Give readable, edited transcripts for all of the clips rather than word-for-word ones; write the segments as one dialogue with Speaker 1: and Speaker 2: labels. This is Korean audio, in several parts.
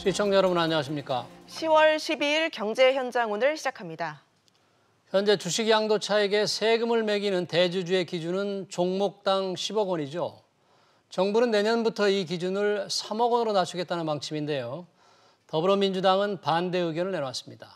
Speaker 1: 시청자 여러분 안녕하십니까?
Speaker 2: 10월 12일 경제 현장 오늘 시작합니다.
Speaker 1: 현재 주식 양도차익에 세금을 매기는 대주주의 기준은 종목당 10억 원이죠. 정부는 내년부터 이 기준을 3억 원으로 낮추겠다는 방침인데요. 더불어민주당은 반대 의견을 내놨습니다.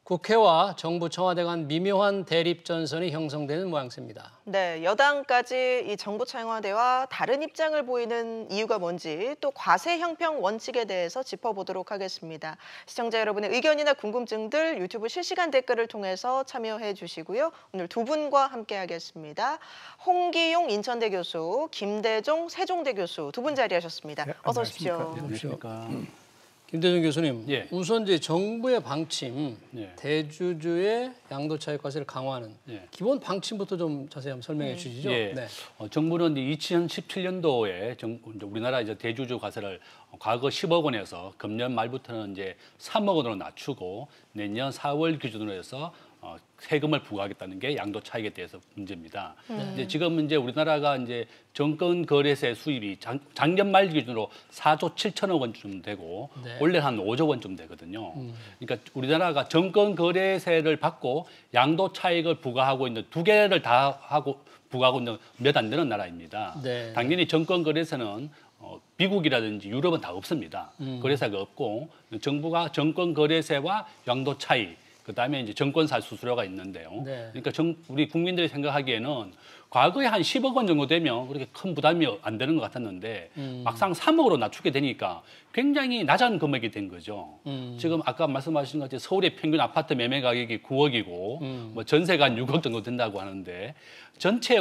Speaker 1: 국회와 정부 청와대 간 미묘한 대립전선이 형성되는 모양새입니다.
Speaker 2: 네, 여당까지 이 정부 청와대와 다른 입장을 보이는 이유가 뭔지 또 과세 형평 원칙에 대해서 짚어보도록 하겠습니다. 시청자 여러분의 의견이나 궁금증들 유튜브 실시간 댓글을 통해서 참여해 주시고요. 오늘 두 분과 함께하겠습니다. 홍기용 인천대 교수, 김대종 세종대 교수 두 분 자리하셨습니다.
Speaker 3: 네,
Speaker 2: 어서 오십시오.
Speaker 3: 안녕하십니까.
Speaker 1: 김대중 교수님,
Speaker 3: 예.
Speaker 1: 우선 이제 정부의 방침,
Speaker 3: 예.
Speaker 1: 대주주의 양도차익과세를 강화하는
Speaker 3: 예.
Speaker 1: 기본 방침부터 좀 자세히 한번 설명해 주시죠.
Speaker 3: 예.
Speaker 1: 네.
Speaker 3: 정부는 2017년도에 우리나라 이제 대주주 과세를 과거 10억 원에서 금년 말부터는 이제 3억 원으로 낮추고 내년 4월 기준으로 해서 세금을 부과하겠다는 게 양도 차익에 대해서 문제입니다. 이제 지금 이제 우리나라가 이제 정권 거래세 수입이 작년 말 기준으로 4조 7천억 원쯤 되고
Speaker 1: 네.
Speaker 3: 원래 한 5조 원쯤 되거든요. 그러니까 우리나라가 정권 거래세를 받고 양도 차익을 부과하고 있는 두 개를 다 하고 부과하고 있는 몇 안 되는 나라입니다.
Speaker 1: 네.
Speaker 3: 당연히 정권 거래세는 미국이라든지 유럽은 다 없습니다. 거래세가 없고 정부가 정권 거래세와 양도 차익 그다음에 이제 정권사 수수료가 있는데요.
Speaker 1: 네.
Speaker 3: 그러니까 우리 국민들이 생각하기에는 과거에 한 10억 원 정도 되면 그렇게 큰 부담이 안 되는 것 같았는데 막상 3억으로 낮추게 되니까 굉장히 낮은 금액이 된 거죠. 지금 아까 말씀하신 것처럼 서울의 평균 아파트 매매 가격이 9억이고 뭐 전세가 한 6억 정도 된다고 하는데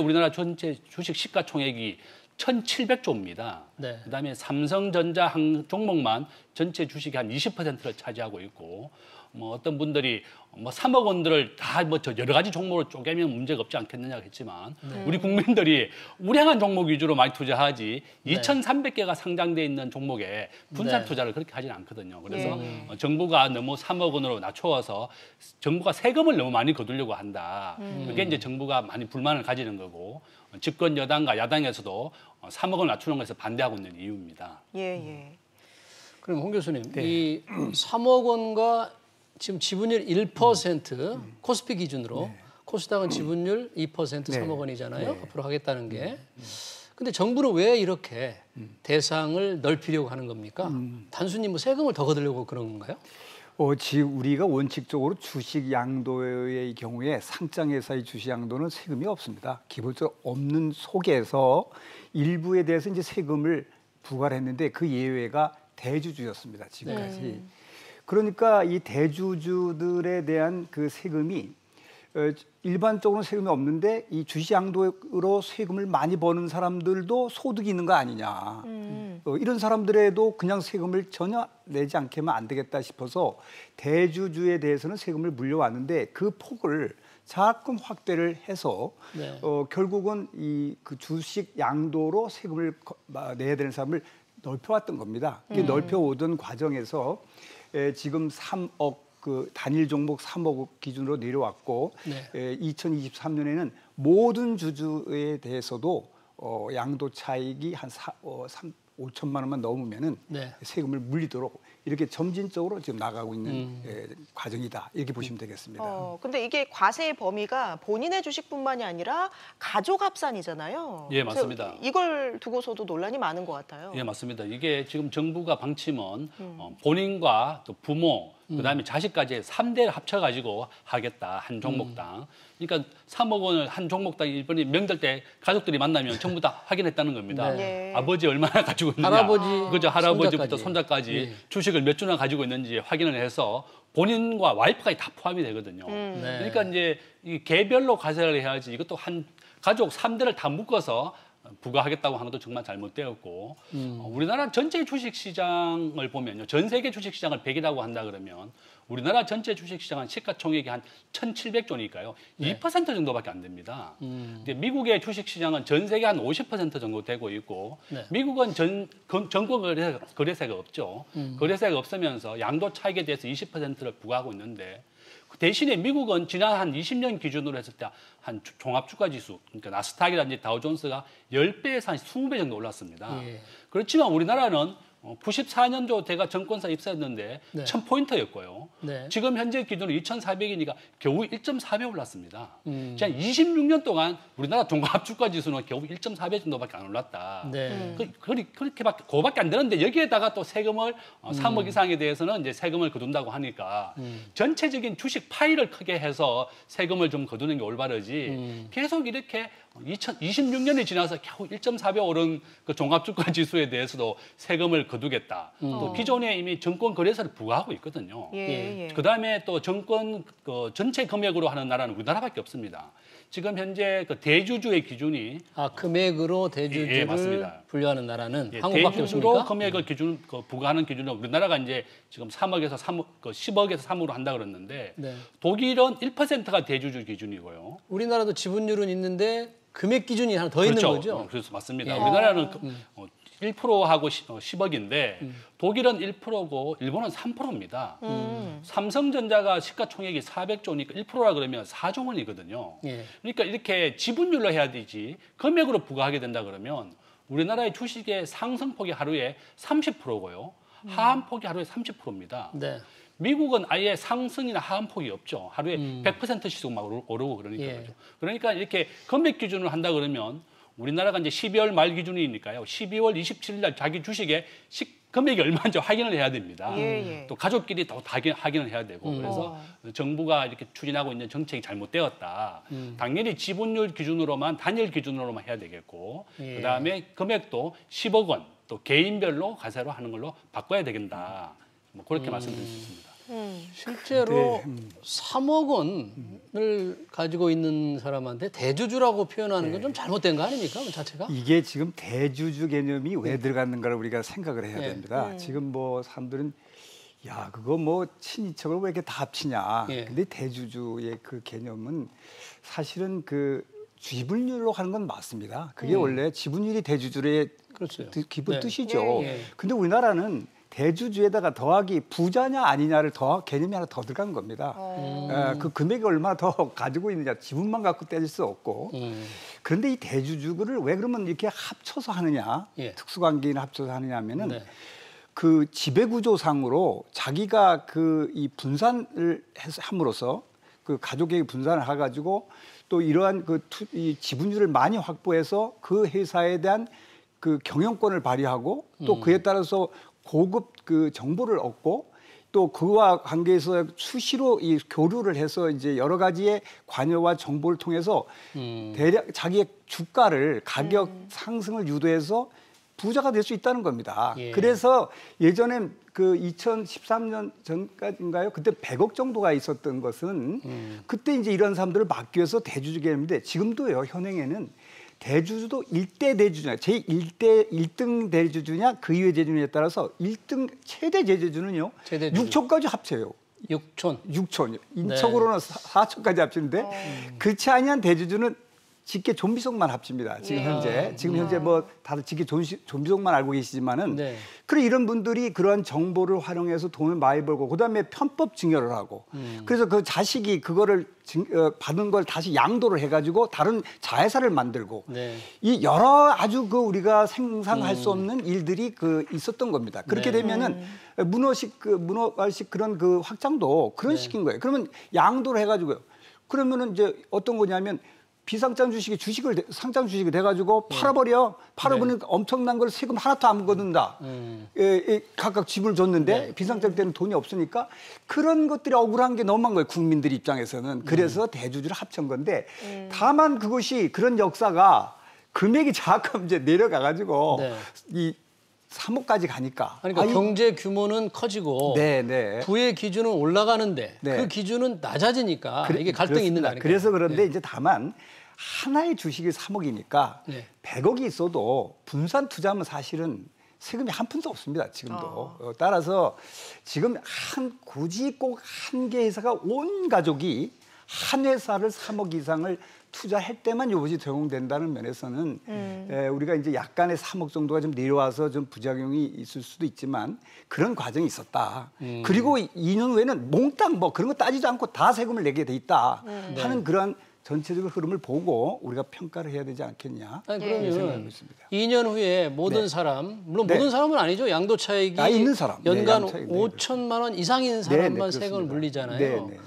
Speaker 3: 우리나라 전체 주식 시가총액이 1,700조입니다.
Speaker 1: 네.
Speaker 3: 그다음에 삼성전자 한 종목만 전체 주식의 한 20%를 차지하고 있고 뭐 어떤 분들이 뭐 3억 원들을 다 뭐 여러 가지 종목으로 쪼개면 문제가 없지 않겠느냐 했지만 우리 국민들이 우량한 종목 위주로 많이 투자하지 2,300개가 상장돼 있는 종목에 분산 투자를 그렇게 하지는 않거든요. 그래서 정부가 너무 3억 원으로 낮춰서 정부가 세금을 너무 많이 거두려고 한다. 그게 이제 정부가 많이 불만을 가지는 거고 집권 여당과 야당에서도 3억 원 낮추는 것에서 반대하고 있는 이유입니다.
Speaker 2: 예.
Speaker 1: 그럼 홍 교수님, 이 3억 원과 지금 지분율 1% 코스피 기준으로 코스닥은 지분율 2% 3억 원이잖아요. 앞으로 하겠다는 게. 근데 정부는 왜 이렇게 대상을 넓히려고 하는 겁니까? 단순히 뭐 세금을 더 거두려고 그런 건가요?
Speaker 4: 지금 우리가 원칙적으로 주식 양도의 경우에 상장회사의 주식 양도는 세금이 없습니다. 기본적으로 없는 속에서 일부에 대해서 이제 세금을 부과를 했는데 그 예외가 대주주였습니다. 지금까지. 그러니까 이 대주주들에 대한 그 세금이 일반적으로는 세금이 없는데 이 주식 양도로 세금을 많이 버는 사람들도 소득이 있는 거 아니냐. 이런 사람들에도 그냥 세금을 전혀 내지 않게 하면 안 되겠다 싶어서 대주주에 대해서는 세금을 물려왔는데 그 폭을 자꾸 확대를 해서 결국은 이 그 주식 양도로 세금을 내야 되는 사람을 넓혀왔던 겁니다. 넓혀오던 과정에서 지금 3억 그 단일 종목 3억 기준으로 내려왔고 2023년에는 모든 주주에 대해서도 양도 차익이 한 5천만 원만 넘으면은 세금을 물리도록 이렇게 점진적으로 지금 나가고 있는 과정이다 이렇게 보시면 되겠습니다.
Speaker 2: 근데 이게 과세의 범위가 본인의 주식뿐만이 아니라 가족 합산이잖아요.
Speaker 3: 예, 맞습니다.
Speaker 2: 이걸 두고서도 논란이 많은 것 같아요.
Speaker 3: 예, 맞습니다. 이게 지금 정부가 방침은 본인과 또 부모 그다음에 자식까지 3대를 합쳐가지고 하겠다 한 종목당. 그러니까 3억 원을 한 종목당 이번에 명절 때 가족들이 만나면 전부 다 확인했다는 겁니다. 아버지 얼마나 가지고 있느냐, 그죠? 할아버지부터 손자까지 주식을 몇 주나 가지고 있는지 확인을 해서 본인과 와이프까지 다 포함이 되거든요. 그러니까 이제 이 개별로 과세를 해야지 이것도 한 가족 3대를 다 묶어서 부과하겠다고 하는 것도 정말 잘못되었고 우리나라 전체 주식시장을 보면요. 전 세계 주식시장을 100이라고 한다 그러면 우리나라 전체 주식시장은 시가총액이 한 1,700조니까요. 2% 정도밖에 안 됩니다. 근데 미국의 주식시장은 전 세계 한 50% 정도 되고 있고 미국은 정권 거래세가 없죠. 거래세가 없으면서 양도 차익에 대해서 20%를 부과하고 있는데 대신에 미국은 지난 한 20년 기준으로 했을 때 한 종합주가지수, 그러니까 나스닥이라든지 다우존스가 10배에서 한 20배 정도 올랐습니다. 그렇지만 우리나라는 94년도 제가 정권사 입사했는데
Speaker 1: 네.
Speaker 3: 1000포인트였고요.
Speaker 1: 네.
Speaker 3: 지금 현재 기준으로 2,400이니까 겨우 1.4배 올랐습니다. 지난 26년 동안 우리나라 종합주가지수는 겨우 1.4배 정도밖에 안 올랐다.
Speaker 1: 네.
Speaker 3: 그렇게밖에 그거밖에 안 되는데 여기에다가 또 세금을 3억 이상에 대해서는 이제 세금을 거둔다고 하니까 전체적인 주식 파이를 크게 해서 세금을 좀 거두는 게 올바르지 계속 이렇게 2026년이 지나서 겨우 1.4배 오른 그 종합주가지수에 대해서도 세금을 거두겠다. 또 기존에 이미 정권거래세를 부과하고 있거든요.
Speaker 2: 예.
Speaker 3: 그다음에 또 정권 전체 금액으로 하는 나라는 우리나라밖에 없습니다. 지금 현재 그 대주주의 기준이
Speaker 1: 금액으로 대주주를
Speaker 3: 예, 맞습니다.
Speaker 1: 분류하는 나라는
Speaker 3: 예,
Speaker 1: 한국밖에
Speaker 3: 대주주로
Speaker 1: 없습니까?
Speaker 3: 금액을 기준 부과하는 기준은 우리나라가 이제 지금 3억에서 3억, 10억에서 3으로 한다 그랬는데
Speaker 1: 네.
Speaker 3: 독일은 1%가 대주주 기준이고요.
Speaker 1: 우리나라도 지분율은 있는데 금액 기준이 하나 더 있는
Speaker 3: 그렇죠.
Speaker 1: 거죠.
Speaker 3: 그래서 맞습니다.
Speaker 1: 예.
Speaker 3: 우리나라는 1%하고 10억인데 독일은 1%고 일본은 3%입니다. 삼성전자가 시가총액이 400조니까 1%라 그러면 4조 원이거든요.
Speaker 1: 예.
Speaker 3: 그러니까 이렇게 지분율로 해야 되지 금액으로 부과하게 된다 그러면 우리나라의 주식의 상승폭이 하루에 30%고요. 하한폭이 하루에 30%입니다.
Speaker 1: 네.
Speaker 3: 미국은 아예 상승이나 하한폭이 없죠. 하루에 100%씩 막 오르고 그러니까
Speaker 1: 예.
Speaker 3: 그렇죠. 그러니까 이렇게 금액 기준을 한다 그러면 우리나라가 이제 12월 말 기준이니까요. 12월 27일 날 자기 주식의 금액이 얼마인지 확인을 해야 됩니다.
Speaker 2: 예.
Speaker 3: 또 가족끼리 또 확인을 해야 되고 그래서 정부가 이렇게 추진하고 있는 정책이 잘못되었다. 당연히 지분율 기준으로만 단일 기준으로만 해야 되겠고
Speaker 1: 예. 그다음에
Speaker 3: 그다음에 금액도 10억 원 또 개인별로 과세로 하는 걸로 바꿔야 되겠다. 뭐 그렇게 말씀드릴 수 있습니다.
Speaker 1: 실제로 3억 원을 가지고 있는 사람한테 대주주라고 표현하는 건 좀 잘못된 거 아닙니까? 그 자체가?
Speaker 4: 이게 지금 대주주 개념이 왜 들어갔는가를 우리가 생각을 해야
Speaker 1: 네.
Speaker 4: 됩니다. 지금 뭐 사람들은 야 그거 뭐 친이척을 왜 이렇게 다 합치냐.
Speaker 1: 예.
Speaker 4: 근데 대주주의 그 개념은 사실은 그 지분율로 하는 건 맞습니다. 그게 원래 지분율이 대주주의
Speaker 1: 그렇죠.
Speaker 4: 기본
Speaker 1: 네.
Speaker 4: 뜻이죠.
Speaker 1: 예.
Speaker 4: 근데 우리나라는 대주주에다가 더하기 부자냐 아니냐를 개념이 하나 더 들어간 겁니다. 그 금액이 얼마나 더 가지고 있느냐 지분만 갖고 따질 수 없고. 그런데 이 대주주를 왜 그러면 이렇게 합쳐서 하느냐,
Speaker 1: 예.
Speaker 4: 특수관계인 합쳐서 하느냐 하면은
Speaker 1: 네.
Speaker 4: 그 지배구조상으로 자기가 그 이 분산을 해서 함으로써 그 가족에게 분산을 해가지고 또 이러한 이 지분율을 많이 확보해서 그 회사에 대한 그 경영권을 발휘하고 또 그에 따라서 고급 그 정보를 얻고 또 그와 관계해서 수시로 이 교류를 해서 이제 여러 가지의 관여와 정보를 통해서 대략 자기의 주가를 가격 상승을 유도해서 부자가 될 수 있다는 겁니다.
Speaker 1: 예.
Speaker 4: 그래서 예전엔 그 2013년 전까지인가요? 그때 100억 정도가 있었던 것은 그때 이제 이런 사람들을 막기 위해서 대주주 개념인데 지금도요 현행에는 대주주도 일대 대주주냐, 제1등 대주주냐, 그 이외 대주주냐에 따라서 1등 최대 대주주는요,
Speaker 1: 최대주주.
Speaker 4: 6촌까지 합쳐요.
Speaker 1: 6촌.
Speaker 4: 인척으로는 4촌까지 합치는데 그렇지 아니한 대주주는 직계 존비속만 합칩니다. 지금
Speaker 2: 예.
Speaker 4: 현재 뭐 다들 직계 존비속만 알고 계시지만은
Speaker 1: 네.
Speaker 4: 그래 이런 분들이 그러한 정보를 활용해서 돈을 많이 벌고 그다음에 편법 증여를 하고 그래서 그 자식이 그거를 받은 걸 다시 양도를 해가지고 다른 자회사를 만들고
Speaker 1: 네.
Speaker 4: 이 여러 아주 그 우리가 상상할 수 없는 일들이 그 있었던 겁니다. 그렇게
Speaker 1: 네.
Speaker 4: 되면은 문어식 그런 그 확장도 그런
Speaker 1: 네.
Speaker 4: 식인 거예요. 그러면 양도를 해가지고요. 그러면은 이제 어떤 거냐면 비상장 주식이 상장 주식이 돼가지고 팔아버리니까 엄청난 걸 세금 하나도 안 거둔다. 각각 지분을 줬는데 비상장 때는 돈이 없으니까 그런 것들이 억울한 게 너무한 거예요. 국민들 입장에서는. 그래서 대주주를 합친 건데 다만 그것이 그런 역사가 금액이 자꾸 이제 내려가가지고 이 3억까지 가니까.
Speaker 1: 그러니까 경제 규모는 커지고 부의 기준은 올라가는데 그 기준은 낮아지니까 이게 갈등이 있는 거 아닙니까?
Speaker 4: 그래서 그런데 이제 다만 하나의 주식이 3억이니까 100억이 있어도 분산 투자하면 사실은 세금이 한 푼도 없습니다. 지금도. 따라서 지금 굳이 꼭 한 개 회사가 온 가족이 한 회사를 3억 이상을 투자할 때만 이것이 적용된다는 면에서는 우리가 이제 약간의 3억 정도가 좀 내려와서 좀 부작용이 있을 수도 있지만 그런 과정이 있었다. 그리고 2년 후에는 몽땅 뭐 그런 거 따지지 않고 다 세금을 내게 돼 있다 하는 그런 전체적인 흐름을 보고 우리가 평가를 해야 되지 않겠냐.
Speaker 1: 아니,
Speaker 4: 이렇게 생각하고
Speaker 1: 그러면
Speaker 4: 있습니다.
Speaker 1: 2년 후에 모든
Speaker 4: 네.
Speaker 1: 사람, 물론
Speaker 4: 네.
Speaker 1: 모든 사람은 아니죠. 양도 차익이
Speaker 4: 있는 사람. 네,
Speaker 1: 연간
Speaker 4: 양도 차익, 네,
Speaker 1: 5천만 원 이상인
Speaker 4: 네,
Speaker 1: 사람만
Speaker 4: 네,
Speaker 1: 세금을
Speaker 4: 그렇습니다.
Speaker 1: 물리잖아요.
Speaker 4: 네, 네.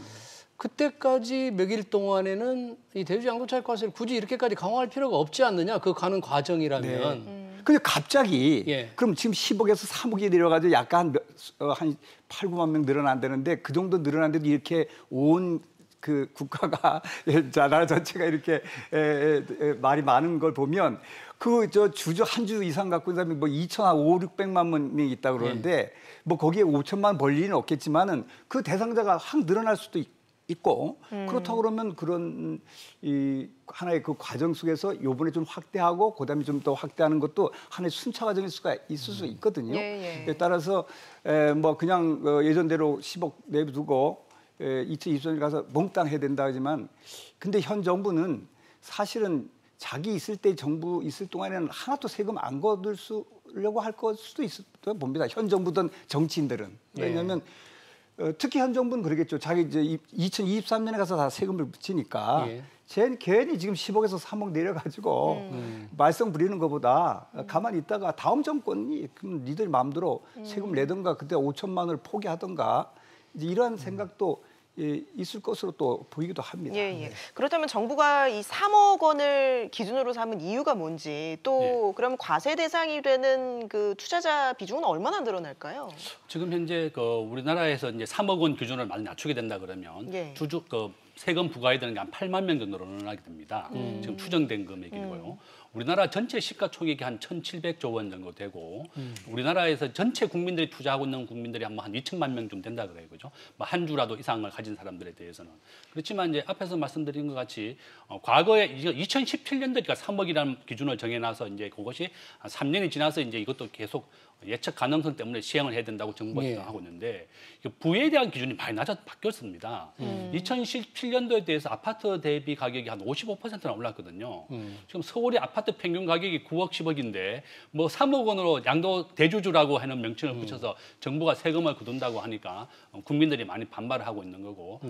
Speaker 1: 그때까지 몇 일 동안에는 이 대주주 양도차익 과세를 굳이 이렇게까지 강화할 필요가 없지 않느냐? 그 가는 과정이라면.
Speaker 4: 근데 갑자기
Speaker 1: 예.
Speaker 4: 그럼 지금 10억에서 3억이 내려가지고 약간 한 8, 9만 명 늘어난다는데 그 정도 늘어난데도 이렇게 온 그 국가가 나라 전체가 이렇게 말이 많은 걸 보면 그 저 주주 한 주 이상 갖고 있는 사람이 뭐 2,500~600만 명이 있다 그러는데 뭐 거기에 5천만 원 벌 리는 없겠지만은 그 대상자가 확 늘어날 수도 있고 그렇다고 그러면 그런 이 하나의 그 과정 속에서 요번에 좀 확대하고 그다음에 좀 더 확대하는 것도 하나의 순차 과정일 수가 있을 수 있거든요. 따라서 뭐 그냥 예전대로 10억 내두고 2023년 가서 몽땅 해야 된다 하지만 근데 현 정부는 사실은 자기 있을 때 정부 있을 동안에는 하나도 세금 안 거두려고 할 것 수도 있을 봅니다. 현 정부든 정치인들은. 왜냐하면 특히 현 정부는 그러겠죠. 자기 이제 2023년에 가서 다 세금을 붙이니까 괜히 지금 10억에서 3억 내려가지고 말썽 부리는 것보다 가만히 있다가 다음 정권이 그럼 니들 마음대로 세금을 내든가 그때 5천만 원을 포기하든가 이제 이러한 생각도 있을 것으로 또 보이기도 합니다. 네.
Speaker 2: 그렇다면 정부가 이 3억 원을 기준으로 삼은 이유가 뭔지 또 그럼 과세 대상이 되는 그 투자자 비중은 얼마나 늘어날까요?
Speaker 3: 지금 현재 그 우리나라에서 이제 3억 원 기준을 많이 낮추게 된다 그러면 주주 그 세금 부과해야 되는 게 한 8만 명 정도로 늘어나게 됩니다. 지금 추정된 금액이고요. 우리나라 전체 시가총액이 한 1,700조 원 정도 되고 우리나라에서 전체 국민들이 투자하고 있는 국민들이 한 2천만 명 좀 된다 그래요, 그죠? 뭐 한 주라도 이상을 가진 사람들에 대해서는 그렇지만 이제 앞에서 말씀드린 것 같이 과거에 2017년도니까 3억이라는 기준을 정해놔서 이제 그것이 한 3년이 지나서 이제 이것도 계속 예측 가능성 때문에 시행을 해야 된다고 정부가 하고 있는데 부에 대한 기준이 많이 바뀌었습니다. 2017년도에 대해서 아파트 대비 가격이 한 55%나 올랐거든요. 지금 서울의 아파트 평균 가격이 9억, 10억인데 뭐 3억 원으로 양도 대주주라고 하는 명칭을 붙여서 정부가 세금을 거둔다고 하니까 국민들이 많이 반발을 하고 있는 거고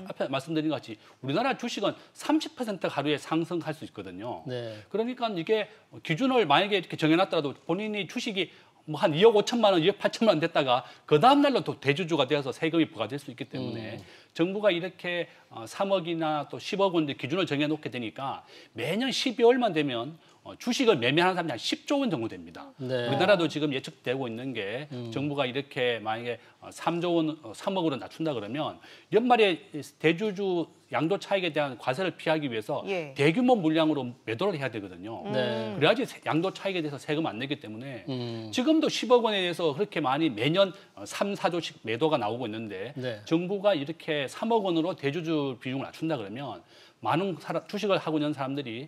Speaker 3: 앞에 말씀드린 것 같이 우리나라 주식은 30% 하루에 상승할 수 있거든요. 그러니까 이게 기준을 만약에 이렇게 정해놨더라도 본인이 주식이 뭐 한 2억 5천만 원, 2억 8천만 원 됐다가 그 다음 날로 또 대주주가 되어서 세금이 부과될 수 있기 때문에 정부가 이렇게 3억이나 또 10억 원 기준을 정해놓게 되니까 매년 12월만 되면 주식을 매매하는 사람이 한 10조 원 정도 됩니다. 우리나라도 지금 예측되고 있는 게 정부가 이렇게 만약에 3조 원, 3억으로 낮춘다 그러면 연말에 대주주 양도 차익에 대한 과세를 피하기 위해서 대규모 물량으로 매도를 해야 되거든요. 그래야지 양도 차익에 대해서 세금 안 내기 때문에 지금도 10억 원에 대해서 그렇게 많이 매년 3, 4조씩 매도가 나오고 있는데 정부가 이렇게 3억 원으로 대주주 비중을 낮춘다 그러면 많은 주식을 하고 있는 사람들이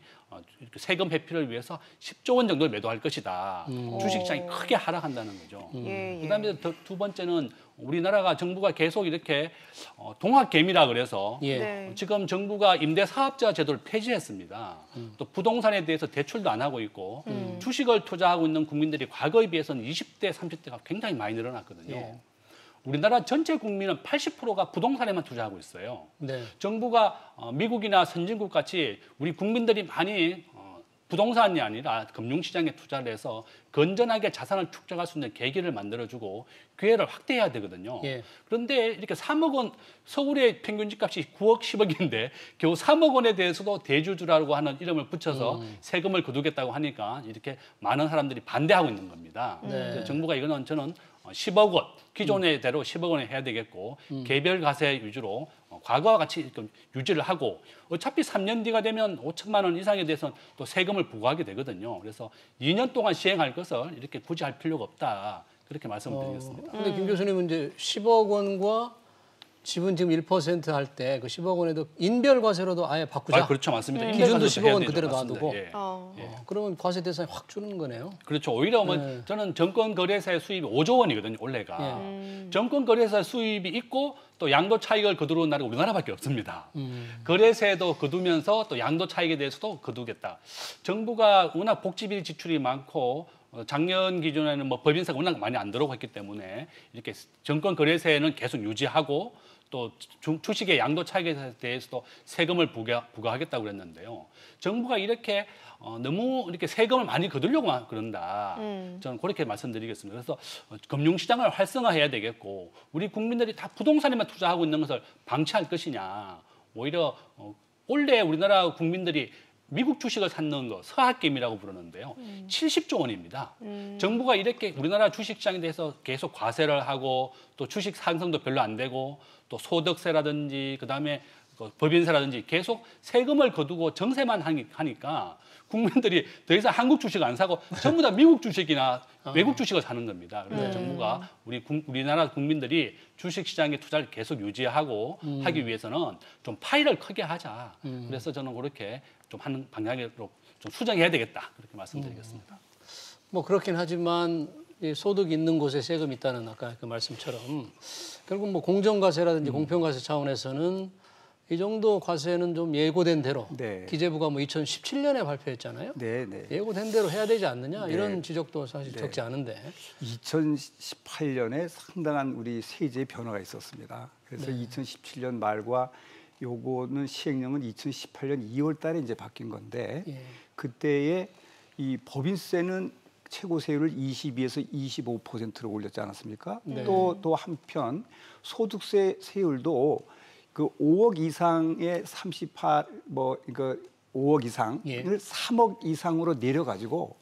Speaker 3: 세금 회피를 위해서 10조 원 정도를 매도할 것이다. 주식시장이 크게 하락한다는 거죠. 그다음에 두 번째는 우리나라가 정부가 계속 이렇게 동학개미라 그래서 지금 정부가 임대사업자 제도를 폐지했습니다. 또 부동산에 대해서 대출도 안 하고 있고 주식을 투자하고 있는 국민들이 과거에 비해서는 20대, 30대가 굉장히 많이 늘어났거든요. 우리나라 전체 국민은 80%가 부동산에만 투자하고 있어요. 정부가 미국이나 선진국 같이 우리 국민들이 많이 부동산이 아니라 금융시장에 투자를 해서 건전하게 자산을 축적할 수 있는 계기를 만들어주고 기회를 확대해야 되거든요. 그런데 이렇게 3억 원, 서울의 평균 집값이 9억, 10억인데 겨우 3억 원에 대해서도 대주주라고 하는 이름을 붙여서 세금을 거두겠다고 하니까 이렇게 많은 사람들이 반대하고 있는 겁니다. 그래서 정부가 이거는 저는 10억 원, 기존의 대로 10억 원에 해야 되겠고 개별 과세 위주로 과거와 같이 유지를 하고 어차피 3년 뒤가 되면 5천만 원 이상에 대해서는 또 세금을 부과하게 되거든요. 그래서 2년 동안 시행할 것을 이렇게 굳이 할 필요가 없다. 그렇게 말씀을 드리겠습니다.
Speaker 1: 근데 김 교수님은 이제 10억 원과 지분 지금 1% 할 때 그 10억 원에도 인별과세로도 아예 바꾸자.
Speaker 3: 그렇죠, 맞습니다.
Speaker 1: 기준도 10억 원 그대로 놔두고.
Speaker 2: 그러면
Speaker 1: 과세 대상이 확 주는 거네요.
Speaker 3: 그렇죠. 오히려 저는 정권거래사의 수입이 5조 원이거든요, 올해가. 정권거래사 수입이 있고 또 양도 차익을 거두는 나라가 우리나라밖에 없습니다. 거래세도 거두면서 또 양도 차익에 대해서도 거두겠다. 정부가 워낙 복지비 지출이 많고 작년 기준에는 뭐 법인세가 워낙 많이 안 들어오고 했기 때문에 이렇게 정권 거래세는 계속 유지하고 또 주식의 양도 차익에 대해서도 세금을 부과하겠다고 그랬는데요. 정부가 이렇게 너무 이렇게 세금을 많이 거두려고 그런다. 저는 그렇게 말씀드리겠습니다. 그래서 금융시장을 활성화해야 되겠고 우리 국민들이 다 부동산에만 투자하고 있는 것을 방치할 것이냐. 오히려 원래 우리나라 국민들이 미국 주식을 샀는 거 서학개미라고 부르는데요. 70조 원입니다. 정부가 이렇게 우리나라 주식시장에 대해서 계속 과세를 하고 또 주식 상승도 별로 안 되고 또 소득세라든지 그다음에 법인세라든지 계속 세금을 거두고 정세만 하니까 국민들이 더 이상 한국 주식 안 사고 전부 다 미국 주식이나 외국 주식을 사는 겁니다. 그래서 정부가 우리나라 국민들이 주식시장의 투자를 계속 유지하고 하기 위해서는 좀 파이를 크게 하자. 그래서 저는 그렇게 좀 하는 방향으로 좀 수정해야 되겠다. 그렇게 말씀드리겠습니다.
Speaker 1: 뭐 그렇긴 하지만 이 소득 있는 곳에 세금이 있다는 아까 그 말씀처럼 결국 뭐 공정과세라든지 공평과세 차원에서는 이 정도 과세는 좀 예고된 대로
Speaker 4: 네.
Speaker 1: 기재부가 뭐 2017년에 발표했잖아요.
Speaker 4: 네, 네.
Speaker 1: 예고된 대로 해야 되지 않느냐
Speaker 4: 네.
Speaker 1: 이런 지적도 사실
Speaker 4: 네.
Speaker 1: 적지 않은데
Speaker 4: 2018년에 상당한 우리 세제의 변화가 있었습니다. 그래서 2017년 말과 요거는 시행령은 2018년 2월 달에 이제 바뀐 건데 그때에 이 법인세는 최고 세율을 22에서 25%로 올렸지 않았습니까? 또 한편 소득세 세율도 그 5억 이상의 5억 이상을 3억 이상으로 내려가지고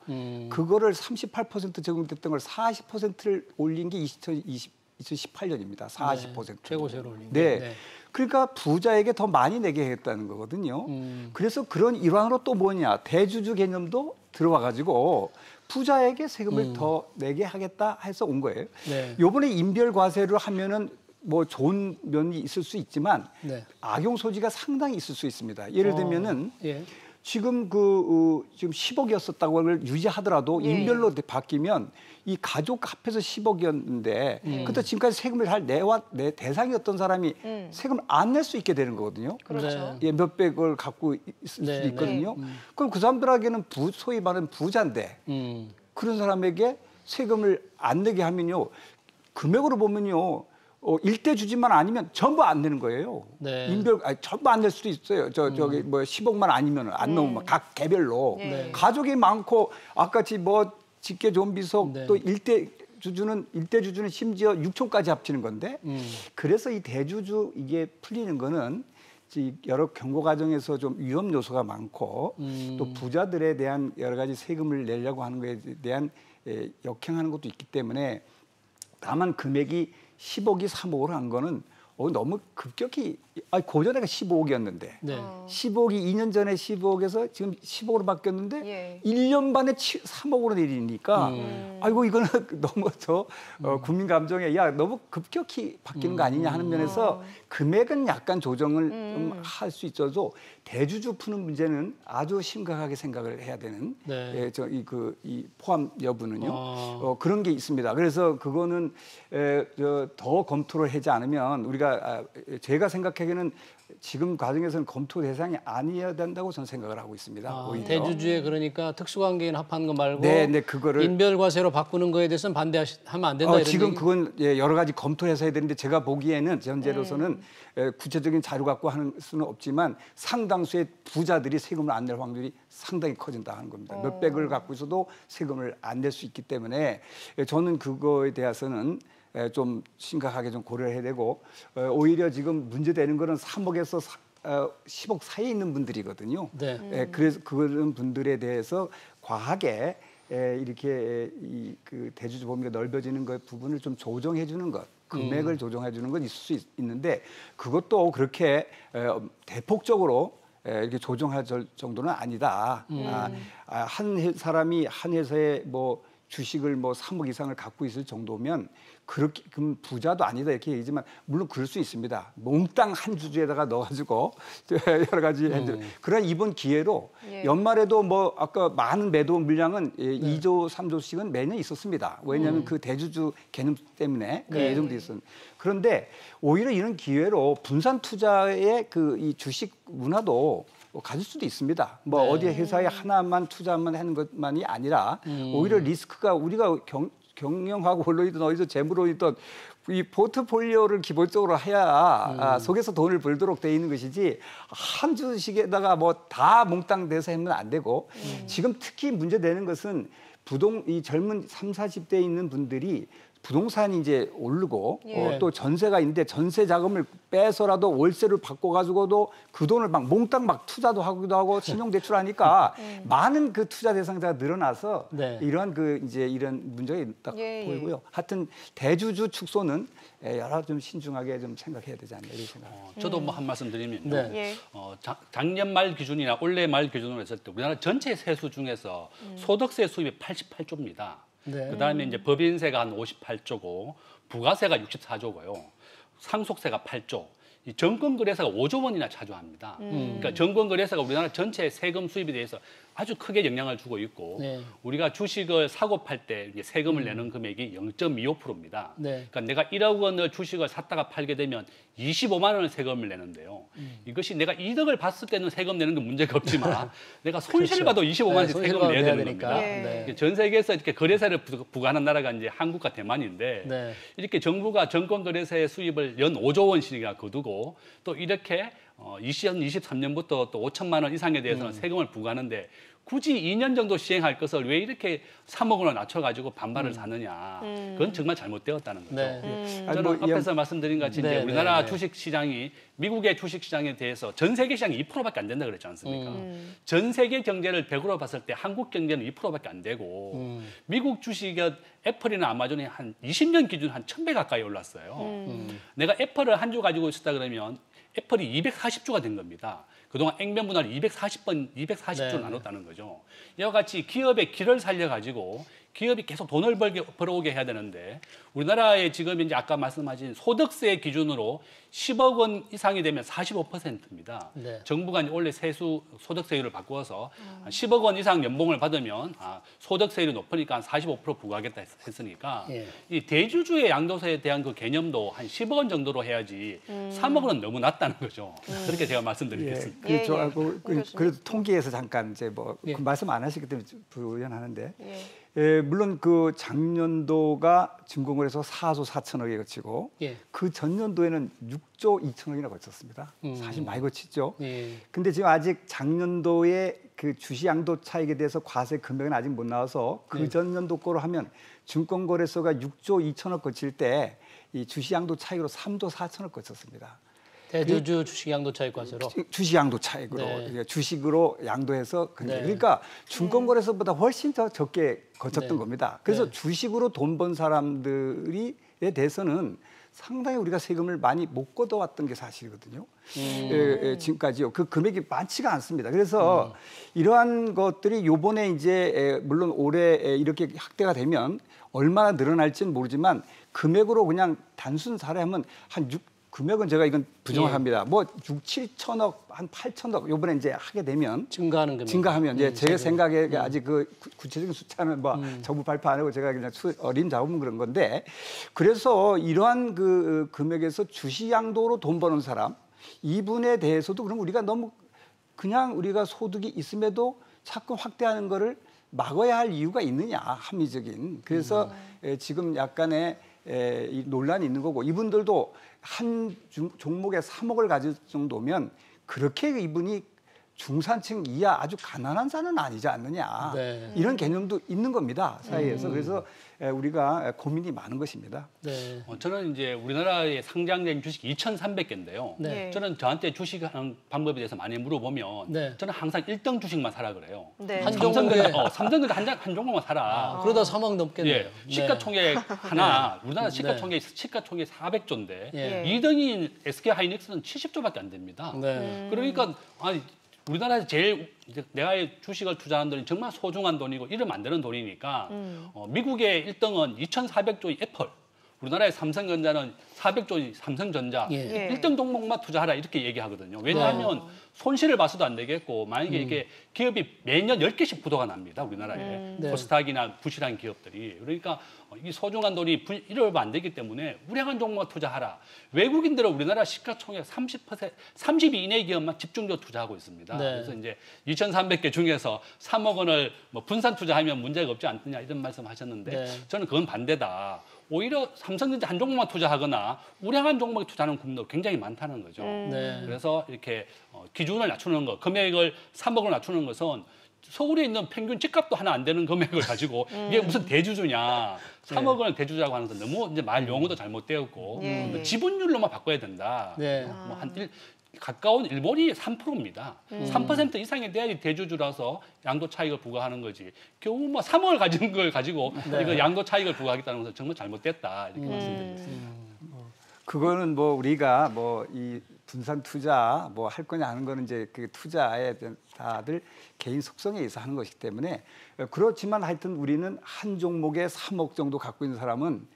Speaker 4: 그거를 38% 적용됐던 걸 40%를 올린 게 2018년입니다. 40%.
Speaker 1: 최고세로 올린 게.
Speaker 4: 네.
Speaker 1: 네.
Speaker 4: 그러니까 부자에게 더 많이 내게 하겠다는 거거든요. 그래서 그런 일환으로 또 뭐냐 대주주 개념도 들어와가지고 부자에게 세금을 더 내게 하겠다 해서 온 거예요.
Speaker 1: 네.
Speaker 4: 요번에 인별과세를 하면은 뭐 좋은 면이 있을 수 있지만
Speaker 1: 네.
Speaker 4: 악용 소지가 상당히 있을 수 있습니다. 예를 들면은
Speaker 1: 예.
Speaker 4: 지금 지금 10억이었었다고 를 유지하더라도 인별로 바뀌면 이 가족 합해서 10억이었는데 그때 지금까지 세금을 내 대상이었던 사람이 세금을 안 낼 수 있게 되는 거거든요.
Speaker 2: 그렇죠.
Speaker 1: 네.
Speaker 4: 예, 몇백을 갖고 있을 수도 있거든요. 그럼 그 사람들에게는 소위 말하는 부자인데 그런 사람에게 세금을 안 내게 하면요. 금액으로 보면요. 일대 주지만 아니면 전부 안 내는 거예요.
Speaker 1: 네.
Speaker 4: 전부 안 낼 수도 있어요. 저기 뭐 10억만 아니면 안 넘으면 각 개별로
Speaker 2: 네.
Speaker 4: 가족이 많고 아까지 뭐 직계 좀비속
Speaker 1: 네.
Speaker 4: 또 일대 주주는 심지어 6촌까지 합치는 건데 그래서 이 대주주 이게 풀리는 거는 여러 경고 과정에서 좀 위험 요소가 많고 또 부자들에 대한 여러 가지 세금을 내려고 하는 것에 대한 역행하는 것도 있기 때문에 다만 금액이 10억이 3억으로 한 거는 너무 급격히 고전에가 15억이었는데
Speaker 1: 네.
Speaker 4: 15억이 2년 전에 15억에서 지금 10억으로 바뀌었는데 1년 만에 3억으로 내리니까 아이고 이거는 너무 국민 감정에 야 너무 급격히 바뀌는 거 아니냐 하는 면에서 금액은 약간 조정을 좀 할 수 있어도 대주주 푸는 문제는 아주 심각하게 생각을 해야 되는
Speaker 1: 네.
Speaker 4: 이 포함 여부는요 그런 게 있습니다. 그래서 그거는 더 검토를 하지 않으면 우리가 제가 생각하기에는 지금 과정에서는 검토 대상이 아니어야 된다고 저는 생각을 하고 있습니다. 오히려.
Speaker 1: 대주주에 그러니까 특수관계인 합한 거 말고
Speaker 4: 그거를
Speaker 1: 인별과세로 바꾸는 거에 대해서는 반대하면 안 된다 이런
Speaker 4: 지금
Speaker 1: 얘기?
Speaker 4: 그건 여러 가지 검토해서 해야 되는데 제가 보기에는 현재로서는 구체적인 자료 갖고 하는 수는 없지만 상당수의 부자들이 세금을 안 낼 확률이 상당히 커진다 하는 겁니다. 몇백을 갖고 있어도 세금을 안 낼 수 있기 때문에 저는 그거에 대해서는 좀 심각하게 좀 고려해야 되고 오히려 지금 문제되는 거는 3억에서 10억 사이에 있는 분들이거든요.
Speaker 1: 네.
Speaker 4: 그래서 그런 분들에 대해서 과하게 이렇게 그 대주주 범위가 넓어지는 것 부분을 좀 조정해 주는 것, 금액을 조정해 주는 건 있을 수 있는데 그것도 그렇게 대폭적으로 이렇게 조정할 정도는 아니다. 한 사람이 한 회사에 뭐 주식을 뭐 3억 이상을 갖고 있을 정도면 그렇게 그럼 부자도 아니다 이렇게 얘기지만 물론 그럴 수 있습니다. 몽땅 한 주주에다가 넣어가지고 여러 가지 핸들. 그러나 이번 기회로 연말에도 뭐 아까 많은 매도 물량은 2조 3조씩은 매년 있었습니다. 왜냐하면 그 대주주 개념 때문에 그 예정돼 있었는데 그런데 오히려 이런 기회로 분산 투자의 이 주식 문화도 가질 수도 있습니다. 뭐 어디 회사에 하나만 투자만 하는 것만이 아니라 오히려 리스크가 우리가 경영하고 원로이든 어디서 재무로이든 이 포트폴리오를 기본적으로 해야 속에서 돈을 벌도록 돼 있는 것이지 한 주식에다가 뭐 다 몽땅 돼서 하면 안 되고 지금 특히 문제되는 것은 이 젊은 30, 40대에 있는 분들이 부동산이 이제 오르고 또 전세가 있는데 전세 자금을 빼서라도 월세를 바꿔가지고도 그 돈을 막 몽땅 막 투자도 하기도 하고 신용대출하니까 많은 그 투자 대상자가 늘어나서 이러한 이런 문제가 있다 보이고요. 하여튼 대주주 축소는 여러 좀 신중하게 좀 생각해야 되지 않나 이런 생각.
Speaker 3: 저도 뭐 한 말씀 드리면요. 작년 말 기준이나 올해 말 기준으로 했을 때 우리나라 전체 세수 중에서 소득세 수입이 88조입니다. 그다음에 이제 법인세가 한 58조고 부가세가 64조고요. 상속세가 8조. 이 정권거래세가 5조 원이나 차지합니다. 그러니까 정권거래세가 우리나라 전체 세금 수입에 대해서 아주 크게 영향을 주고 있고 우리가 주식을 사고 팔 때 세금을 내는 금액이 0.25%입니다. 그러니까 내가 1억 원을 주식을 샀다가 팔게 되면 25만 원을 세금을 내는데요. 이것이 내가 이득을 봤을 때는 세금 내는 건 문제가 없지만 내가 손실을 봐도 25만 원씩 세금을 내야 되는 겁니다. 전 세계에서 이렇게 거래세를 부과하는 나라가 이제 한국과 대만인데 이렇게 정부가 정권거래세 수입을 연 5조 원씩이나 거두고 또 이렇게 2023년부터 또 5천만 원 이상에 대해서는 세금을 부과하는데 굳이 2년 정도 시행할 것을 왜 이렇게 3억 원을 낮춰가지고 반발을 사느냐. 그건 정말 잘못되었다는 거죠. 저는 앞에서 말씀드린 같이 이제 우리나라 주식시장이 미국의 주식시장에 대해서 전 세계 시장이 2%밖에 안 된다 그랬지 않습니까? 전 세계 경제를 100으로 봤을 때 한국 경제는 2%밖에 안 되고 미국 주식은 애플이나 아마존이 한 20년 기준 한 1,000배 가까이 올랐어요. 내가 애플을 한 주 가지고 있었다 그러면 애플이 240조가 된 겁니다. 그동안 액면분할을 240조 나눴다는 거죠. 이와 같이 기업의 길을 살려가지고 기업이 계속 돈을 벌어오게 해야 되는데 우리나라의 지금 이제 아까 말씀하신 소득세 기준으로 10억 원 이상이 되면 45%입니다. 정부가 원래 소득세율을 바꾸어서 10억 원 이상 연봉을 받으면 소득세율이 높으니까 한 45% 부과하겠다 했으니까 이 대주주의 양도세에 대한 그 개념도 한 10억 원 정도로 해야지 3억 원은 너무 낮다는 거죠. 그렇게 제가 말씀드리겠습니다.
Speaker 4: 그렇죠. 그래도 통계에서 잠깐 이제 뭐 그 말씀 안 하시기 때문에 부연하는데. 물론 그 작년도가 증권거래소 4조 4천억에 거치고 그 전년도에는 6조 2천억이나 거쳤습니다. 사실 많이 거쳤죠. 근데 지금 아직 작년도에 그 주식 양도 차익에 대해서 과세 금액은 아직 못 나와서 그 전년도 거로 하면 증권거래소가 6조 2천억 거칠 때 이 주식 양도 차익으로 3조 4천억 거쳤습니다.
Speaker 1: 대주주 주식 양도 차익 과세로
Speaker 4: 주식 양도 차익으로 주식으로 양도해서 그러니까 증권거래소보다 훨씬 더 적게 거쳤던 겁니다. 그래서 주식으로 돈 번 사람들에 대해서는 상당히 우리가 세금을 많이 못 걷어왔던 게 사실이거든요. 지금까지요. 그 금액이 많지가 않습니다. 그래서 이러한 것들이 요번에 이제 물론 올해 이렇게 확대가 되면 얼마나 늘어날지는 모르지만 금액으로 그냥 단순 사례하면 한 금액은 제가 이건 부정합니다. 뭐 6, 7천억, 한 8천억 요번에 이제 하게 되면 증가하면 이제 제 생각에 아직 그 구체적인 숫자는 뭐 정부 발표 안 하고 제가 그냥 어린 잡으면 그런 건데 그래서 이러한 그 금액에서 주식 양도로 돈 버는 사람 이분에 대해서도 그럼 우리가 너무 그냥 우리가 소득이 있음에도 자꾸 확대하는 거를 막아야 할 이유가 있느냐 합리적인. 그래서 지금 약간의 이 논란이 있는 거고 이분들도 한 종목에 3억을 가질 정도면 그렇게 이분이 중산층 이하 아주 가난한 사람은 아니지 않느냐 이런 개념도 있는 겁니다 사회에서. 그래서 우리가 고민이 많은 것입니다.
Speaker 3: 저는 이제 우리나라에 상장된 주식이 2,300개인데요. 저는 저한테 주식하는 방법에 대해서 많이 물어보면 저는 항상 1등 주식만 사라 그래요.
Speaker 1: 한 종목에
Speaker 3: 3등 한 종목만 사라.
Speaker 1: 그러다 3억 넘겠네요.
Speaker 3: 시가총액 하나 우리나라 시가총액 400조인데 2등인 SK하이닉스는 70조밖에 안 됩니다. 그러니까 우리나라에서 제일 내가 주식을 투자하는 돈이 정말 소중한 돈이고 이러면 안 되는 돈이니까 미국의 1등은 2,400조의 애플, 우리나라의 삼성전자는 400조 삼성전자
Speaker 1: 예.
Speaker 3: 1등 종목만 투자하라 이렇게 얘기하거든요. 왜냐하면 손실을 봐서도 안 되겠고 만약에 이게 기업이 매년 10개씩 부도가 납니다. 우리나라에.
Speaker 1: 네.
Speaker 3: 코스닥이나 부실한 기업들이. 그러니까 이 소중한 돈이 잃어버리면 안 되기 때문에 우량한 종목만 투자하라. 외국인들은 우리나라 시가총액 30% 이내 기업만 집중적으로 투자하고 있습니다.
Speaker 1: 네.
Speaker 3: 그래서 이제 2,300개 중에서 3억 원을 뭐 분산 투자하면 문제가 없지 않느냐 이런 말씀하셨는데
Speaker 1: 네.
Speaker 3: 저는 그건 반대다. 오히려 삼성전자 한 종목만 투자하거나 우량한 종목에 투자하는 국민도 굉장히 많다는 거죠.
Speaker 1: 네.
Speaker 3: 그래서 이렇게 기준을 낮추는 것, 금액을 3억을 낮추는 것은 서울에 있는 평균 집값도 하나 안 되는 금액을 가지고 이게 무슨 대주주냐. 3억 원을 대주주라고 하는 건 너무 이제 말 용어도 잘못되었고 지분율로만 바꿔야 된다.
Speaker 1: 네.
Speaker 3: 가까운 일본이 3%입니다. 3% 이상이 돼야지 대주주라서 양도 차익을 부과하는 거지. 겨우 뭐 3억을 가진 걸 가지고 이거 양도 차익을 부과하겠다는 것은 정말 잘못됐다 이렇게 말씀드리겠습니다.
Speaker 4: 그거는 뭐 우리가 뭐 이 분산 투자 뭐 할 거냐 하는 거는 이제 그 투자에 다들 개인 속성에 의해서 하는 것이기 때문에 그렇지만 하여튼 우리는 한 종목에 3억 정도 갖고 있는 사람은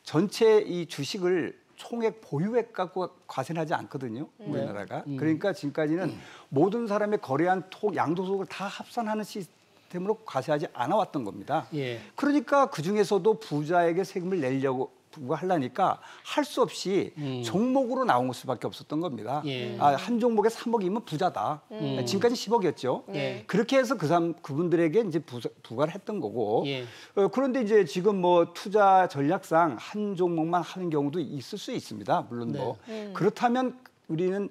Speaker 4: 전체 이 주식을 총액 보유액 갖고 과세하지 않거든요. 우리나라가. 그러니까 지금까지는 모든 사람의 거래한 양도소득을 다 합산하는 시스템으로 과세하지 않아 왔던 겁니다.
Speaker 1: 예.
Speaker 4: 그러니까 그중에서도 부자에게 세금을 내려고 하려니까 할 수 없이 종목으로 나온 수밖에 없었던 겁니다.
Speaker 1: 예.
Speaker 4: 한 종목에 3억이면 부자다. 지금까지 10억이었죠.
Speaker 1: 예.
Speaker 4: 그렇게 해서 그분들에게 이제 부과를 했던 거고.
Speaker 1: 예.
Speaker 4: 그런데 이제 지금 뭐 투자 전략상 한 종목만 하는 경우도 있을 수 있습니다. 물론 뭐 그렇다면 우리는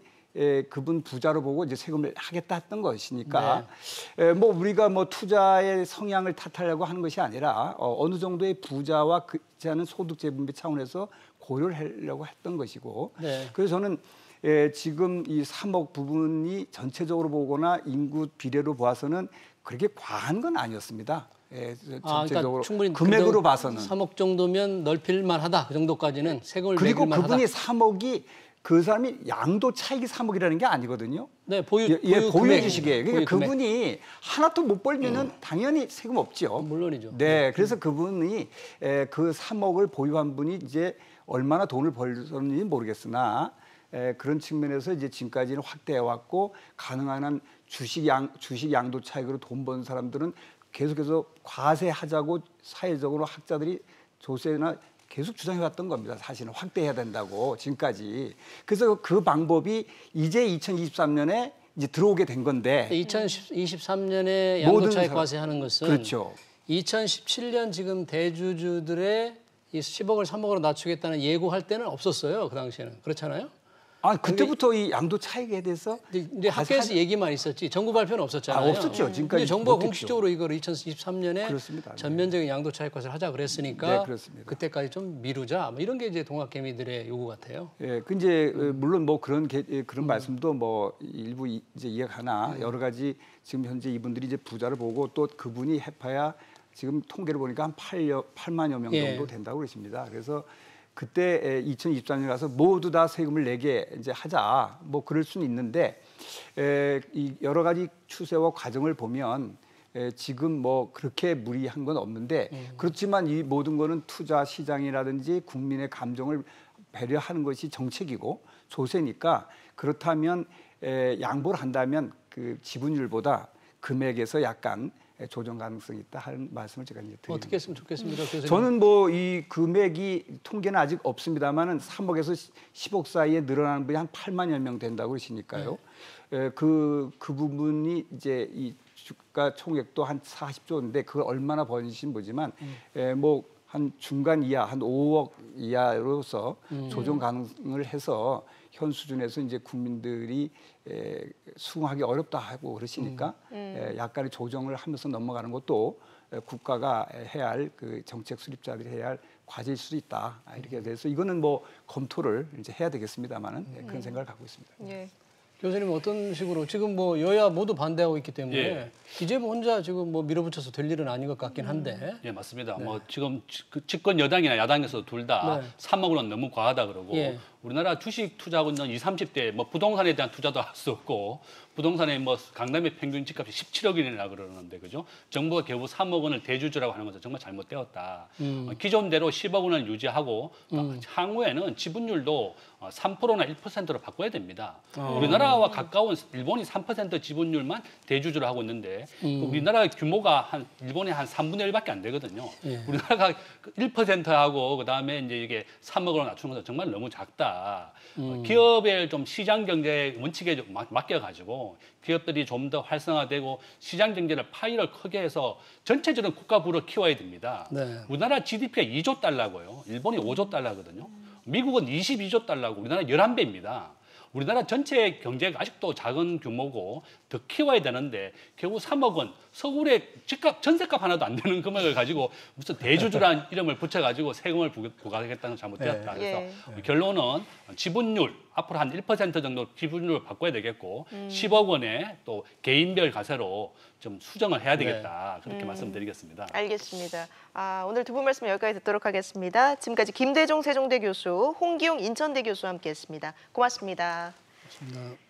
Speaker 4: 그분 부자로 보고 이제 세금을 하겠다 했던 것이니까 뭐 우리가 뭐 투자의 성향을 탓하려고 하는 것이 아니라 어느 정도의 부자와 그렇지 않은 소득 재분배 차원에서 고려를 하려고 했던 것이고
Speaker 1: 네.
Speaker 4: 그래서 저는 지금 이 3억 부분이 전체적으로 보거나 인구 비례로 보아서는 그렇게 과한 건 아니었습니다. 전체적으로
Speaker 1: 그러니까 충분히
Speaker 4: 금액으로 봐서는
Speaker 1: 3억 정도면 넓힐만하다. 그 정도까지는 세금을
Speaker 4: 그리고
Speaker 1: 매길
Speaker 4: 그분이
Speaker 1: 만하다.
Speaker 4: 3억이 그 사람이 양도 차익이 3억이라는 게 아니거든요.
Speaker 1: 네, 보유
Speaker 4: 보유
Speaker 1: 금액.
Speaker 4: 주식이에요. 그러니까 그분이 하나도 못 벌면은 당연히 세금 없죠.
Speaker 1: 물론이죠.
Speaker 4: 네, 그래서 그분이 그 3억을 보유한 분이 이제 얼마나 돈을 벌었는지 모르겠으나 그런 측면에서 이제 지금까지는 확대해 왔고 가능한 한 주식 양도 차익으로 돈 버는 사람들은 계속해서 과세하자고 사회적으로 학자들이 조세나 계속 주장해왔던 겁니다. 사실은 확대해야 된다고 지금까지. 그래서 그 방법이 이제 2023년에 이제 들어오게 된 건데.
Speaker 1: 2023년에 양도차익 과세하는 것은
Speaker 4: 그렇죠.
Speaker 1: 2017년 지금 대주주들의 이 10억을 3억으로 낮추겠다는 예고할 때는 없었어요. 그 당시에는. 그렇잖아요?
Speaker 4: 그때부터 이 양도 차익에 대해서
Speaker 1: 근데 학교에서 얘기만 있었지 정부 발표는 없었잖아요.
Speaker 4: 없었죠. 지금까지.
Speaker 1: 근데 정부가
Speaker 4: 못했죠.
Speaker 1: 공식적으로 이걸 2023년에
Speaker 4: 그렇습니다.
Speaker 1: 전면적인 양도 차익 과세를 하자 그랬으니까
Speaker 4: 네, 그렇습니다.
Speaker 1: 그때까지 좀 미루자. 뭐 이런 게 이제 동학개미들의 요구 같아요.
Speaker 4: 예, 그 이제 물론 뭐 그런 말씀도 뭐 일부 이제 이해하나 여러 가지 지금 현재 이분들이 이제 부자를 보고 또 그분이 해파야 지금 통계를 보니까 한 8만여 명 정도 된다고 그러십니다. 그래서 그때 2023년 가서 모두 다 세금을 내게 이제 하자 뭐 그럴 수는 있는데 이 여러 가지 추세와 과정을 보면 지금 뭐 그렇게 무리한 건 없는데 그렇지만 이 모든 거는 투자 시장이라든지 국민의 감정을 배려하는 것이 정책이고 조세니까 그렇다면 양보를 한다면 그 지분율보다 금액에서 약간 조정 가능성이 있다 하는 말씀을 제가 이제 드립니다.
Speaker 1: 어떻게 했으면 좋겠습니다. 교수님.
Speaker 4: 저는 뭐 이 금액이 통계는 아직 없습니다만은 3억에서 10억 사이에 늘어나는 분이 한 8만여 명 된다고 그러시니까요. 그 부분이 이제 이 주가 총액도 한 40조인데 그걸 얼마나 버는지는 보지만 뭐 한 중간 이하 한 5억 이하로서 조정 가능을 해서 현 수준에서 이제 국민들이 수긍하기 어렵다 하고 그러시니까 약간의 조정을 하면서 넘어가는 것도 국가가 해야 할 그 정책 수립자들이 해야 할 과제일 수도 있다 이렇게 돼서 이거는 뭐 검토를 이제 해야 되겠습니다만은 그런 생각을 갖고 있습니다.
Speaker 2: 예.
Speaker 1: 교수님 어떤 식으로 지금 뭐 여야 모두 반대하고 있기 때문에 이재명 혼자 지금 뭐 밀어붙여서 될 일은 아닌 것 같긴 한데.
Speaker 3: 예, 맞습니다. 뭐 지금 그 집권 여당이나 야당에서 둘 다 3억으로는 너무 과하다 그러고 우리나라 주식 투자하고 있는 20, 30대 뭐 부동산에 대한 투자도 할 수 없고 부동산에 뭐 강남의 평균 집값이 17억이나 그러는데 그죠? 정부가 결국 3억 원을 대주주라고 하는 것은 정말 잘못되었다. 기존대로 10억 원을 유지하고 향후에는 지분율도 3%나 1%로 바꿔야 됩니다. 우리나라와 가까운 일본이 3% 지분율만 대주주로 하고 있는데 우리나라 규모가 일본의 한 3분의 1밖에 안 되거든요. 우리나라가 1%하고 그다음에 이제 이게 3억으로 낮추는 것은 정말 너무 작다. 기업의 좀 시장 경제 원칙에 좀 맡겨가지고 기업들이 좀 더 활성화되고 시장 경제를 파이를 크게 해서 전체적인 국가 부를 키워야 됩니다.
Speaker 1: 네.
Speaker 3: 우리나라 GDP가 2조 달러고요. 일본이 5조 달러거든요. 미국은 22조 달러고 우리나라 11배입니다. 우리나라 전체 경제가 아직도 작은 규모고 더 키워야 되는데 결국 3억 원 서울의 집값 전세값 하나도 안 되는 금액을 가지고 무슨 대주주라는 이름을 붙여가지고 세금을 부과하겠다는 건 잘못되었다. 그래서 결론은 지분율 앞으로 한 1% 정도 지분율을 바꿔야 되겠고 10억 원에 또 개인별 가세로 좀 수정을 해야 되겠다. 그렇게 말씀드리겠습니다.
Speaker 2: 알겠습니다. 오늘 두 분 말씀 여기까지 듣도록 하겠습니다. 지금까지 김대종 세종대 교수, 홍기용 인천대 교수와 함께했습니다. 고맙습니다.
Speaker 1: 고맙습니다.